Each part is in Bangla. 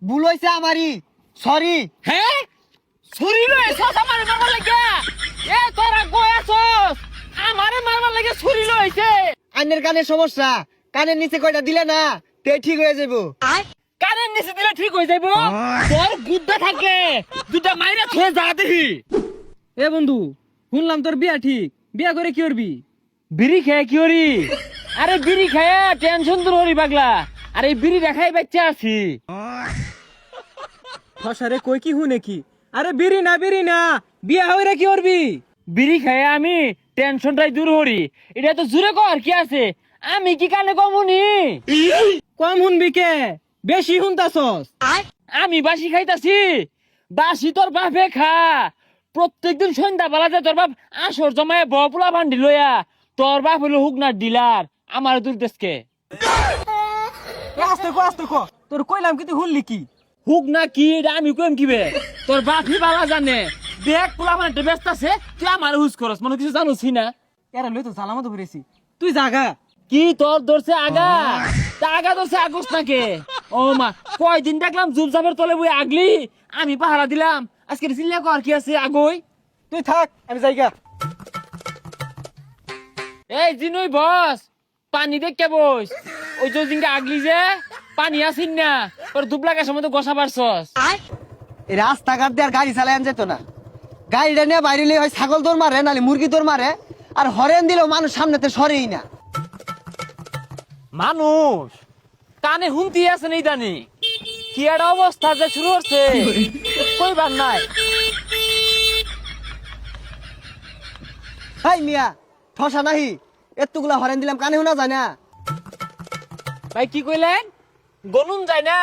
ভুল হইছে আমারই, সরি। হ্যাঁ ছুরি লইছস আমারে মারবার লাগা? এ তোরা কইছস আমারে মারবার লাগা ছুরি লইছে? আইনের কানের সমস্যা, কানের নিচে কয়টা দিলে না তে ঠিক হয়ে যাবো। কানের নিচে দিলে ঠিক হয়ে যাইবো? তোর গুদ্দা থাকে দুটা মাইরা থয়ে যা দেখি। এ বন্ধু, শুনলাম তোর বিয়া ঠিক, বিয়া করে কি করবি? বিড়ি খেয়ে কি হরি? আরে বিড়ি খেয়ে টেনশন দূর হরি পাগলা। আরে বিড়ি দেখাই বাচ্চা আছি। ফসারে কই কি হুনে কি? আরে বিড়ি না, বিয়া হইরা কি করবি? বিড়ি খেয়ে আমি টেনশনটাই দূর হরি। এটা তো জুড়ে কর কি আছে? আমি কি কানে কমুনি? কম শুনবি কে? বেশি শুনতাছস। আমি বাসি খাইতাছি? বাসি তোর বাপে খা। প্রত্যেকদিন সন্ধ্যা বেলা যে তোর বাপ আসর জমায় বপুলা ভান্ডি লইয়া, তোর বাপ হলো হুকনার ডিলার, আমার দুলতেসকে। আস্তে কো, তোর কইলাম কি তুই শুনলি কি? হুক না কি এটা আমি কইম কিবে? তোর বাপই বালা জানে। দেখ পোলা মানে ব্যস্ত আছে, তুই আমার হুজ করস, মনে কিছু জানোসি না? এরা লই তো সালামত হইরেছি, তুই জাগা। কি তোর ধরছে আগা? তা আগা ধরছে আগস নাকে? ও মা, কয়দিন দেখলাম জুবজাবের তলে বই আগলি, আমি পাহারা দিলাম। আজকে চিল্লা কর কি আছে আগই? তুই থাক, আমি যাইগা। এই জিনুই বস, পানি দেখে বস। ওই যে দিনকে আগলি যে পানি আসিন না, তোর দুবলাকের সময় তো গোসা পারছস। এই রাস্তাঘাট দিয়ে আর গাড়ি চালায় যেত না, গাড়িটা নিয়ে বাইরে হয় ছাগল দৌড় মারে নাহলে মুরগি দৌড় মারে, আর হরেন দিলেও মানুষ সামনেতে সরেই না। মানুষ কানে হুমতি আছে নেই জানি কি একটা অবস্থা যে শুরু হচ্ছে, কইবার নাই। হাই মিয়া, ঠসা নাহি, এতগুলা হরেন দিলাম কানে শোনা যায় না। ভাই কি কইলেন? গনুন যায় না?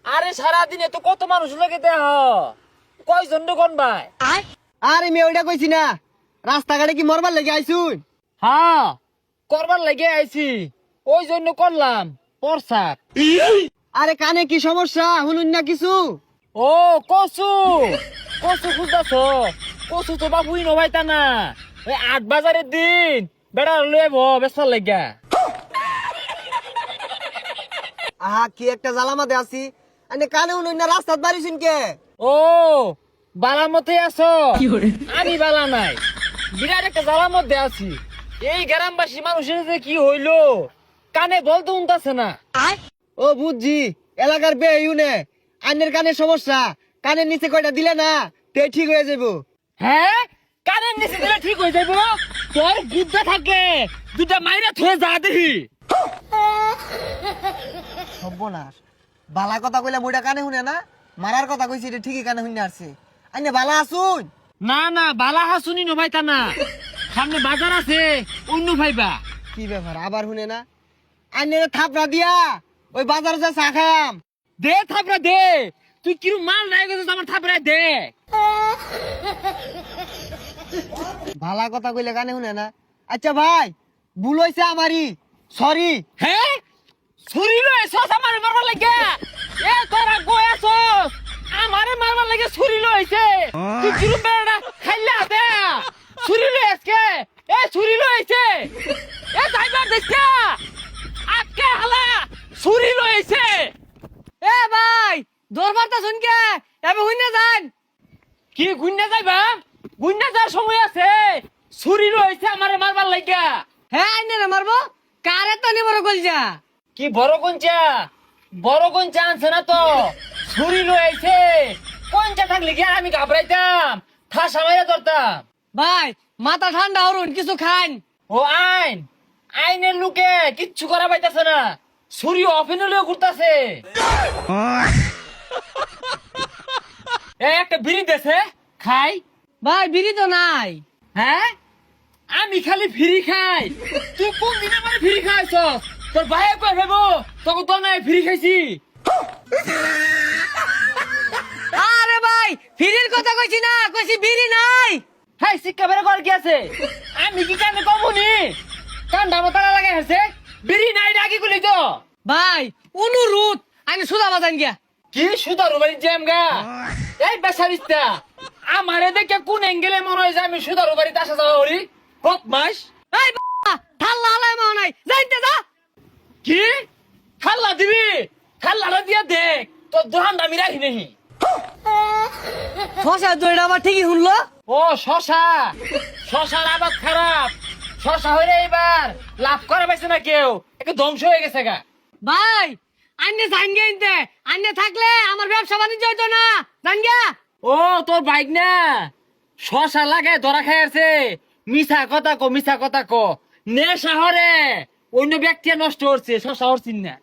আরে সারাদিন এত কত মানুষ লাগে দেহ, কয়জন কোন ভাই? আরে মেয়ে ওইটা কইছি না, রাস্তাঘাটে কি মরবার লেগে আইসুন? হ্যাঁ করবার লাগে আইছি, ওই জন্য করলাম প্রসাদ। আরে কানে কি সমস্যা শুনুন না কিছু? ও কসু, কসু খুঁজতেছ? কসু তো বাবুই নভাইতা না, ওই ৮ বাজারের দিন বেড়া লইব বেসার লাগা। আহা কি একটা জ্বালামাতে আছি, আনে কানে শুনুন না, রাস্তাত বাড়িছুন কে? ও বালা মতে আছো? আমি বালা নাই, বিরাট একটা জ্বালার মধ্যে আছি। এই গ্রামবাসী মানুষের যে কি হইলো, কানে বলতে উনতাছে না। ও বুঝছি, এলাকার বে ইউনে আইনের কানের সমস্যা, কানের নিচে কয়টা দিলে না তে ঠিক হয়ে যাবো। হ্যাঁ কানের নিচে দিলে ঠিক হয়ে যাবো? তোর গুদ্দা থাকে দুটা মাইরা থয়ে যা দেখি। সর্বনাশ, বালা কথা কইলে মুইটা কানে শুনে না, মারার কথা কইছি এটা ঠিকই কানে শুনে আসছে। আইনে বালা আসুন? না না বালা হাসুনি নভাইতা না, সামনে বাজার আছে অন্য ভাইবা। কি ব্যাপার আবার শুনে না? আইনে থাপড়া দিয়া ওই বাজারে যা চা খায়াম। দে থাপড়া দে, তুই কিরম মাল নাই গেছিস আমার থাপড়া দে। ভালা কথা কইলে কানে শুনে না। আচ্ছা ভাই, ভুল হইছে আমারই, সরি। হ্যাঁ ছুরি লইছস আমারে মারবার লাগে? এ তোরা কইছস আমারে মারবার লাগে ছুরি লইছে? তুই কিরম বেড়া খাইলা দে ছুরি লইছকে? এ ছুরি লইছে? এ যাইবার দেখছা আজকে হালা ছুরি লইছে। এ ভাই, দরবার তা শুন কে? এবে হুইনা যান। কি গুন্না যাইবা? গুন্না যাওয়ার সময় আছে, ছুরি লইছে আমারে মারবার লাগা। হ্যাঁ আইনে না মারবো, কারে তো নি বড় কইজা। কি বড় কোনচা? বড় কোনচা আনছে না তো, ছুরি লইছে। কোনচা থাকলে কি আর আমি ঘাবড়াইতাম, ঠাসা মাইরা ধরতাম। ভাই মাথা ঠান্ডা হরুন, কিছু খান। ও আইন, আইনের লোকে কিচ্ছু করা পাইতাছে না, ছুরি অফিনে লইয়া ঘুরতাছে। একটা বিড়ি দেছে খাই। ভাই বিড়ি তো নাই। হ্যাঁ আমি খালি ফ্রি খাই, তুই কোন দিন আমার ফ্রি খাইছ? তোর ভাইয়ে কই ভেবো তোকে তো নাই ফ্রি খাইছি। আরে ভাই ফিরির কথা কইছি না, কইছি বিড়ি নাই। হাই শিক্ষা বেড়ে কর কি আছে? আমি কি কানে কমুনি? কান্দা মতালা লাগে হেছে, বিড়ি নাই ডাকি গুলি তো। ভাই অনুরোধ, আমি সুদা বাজান গিয়া। কি সুদারু বাড়ি জ্যাম গা? এই বেসারিস্তা আমারে দেখে কোন অ্যাঙ্গেলে মনে হয় যে আমি সুদারু বাড়িতে আসা যাওয়া করি? বদমাস। এই ঠাল্লা হালাই মা নাই, যাইতে যা। কি খাল্লা দিবি? খাল্লাটা দিয়া দেখ তোর দোকান দামি রাখি নেহি। শশা দইটা আমার ঠিকই শুনলো। ও শশা, শশার আবাদ খারাপ। শশা হইলে এবার লাভ করা পাইছে না কেউ, একটু ধ্বংস হয়ে গেছে গা। ভাই আন্নে জান গেইতে, আন্নে থাকলে আমার ব্যবসা বাণিজ্য হইতো না, জান গা। ও তোর বাইক না শশা লাগে ধরা খাই আছে। মিছা কথা কো, মিছা কথা কো। নে শহরে অন্য ব্যক্তি নষ্ট হচ্ছে, শশা হচ্ছিস না।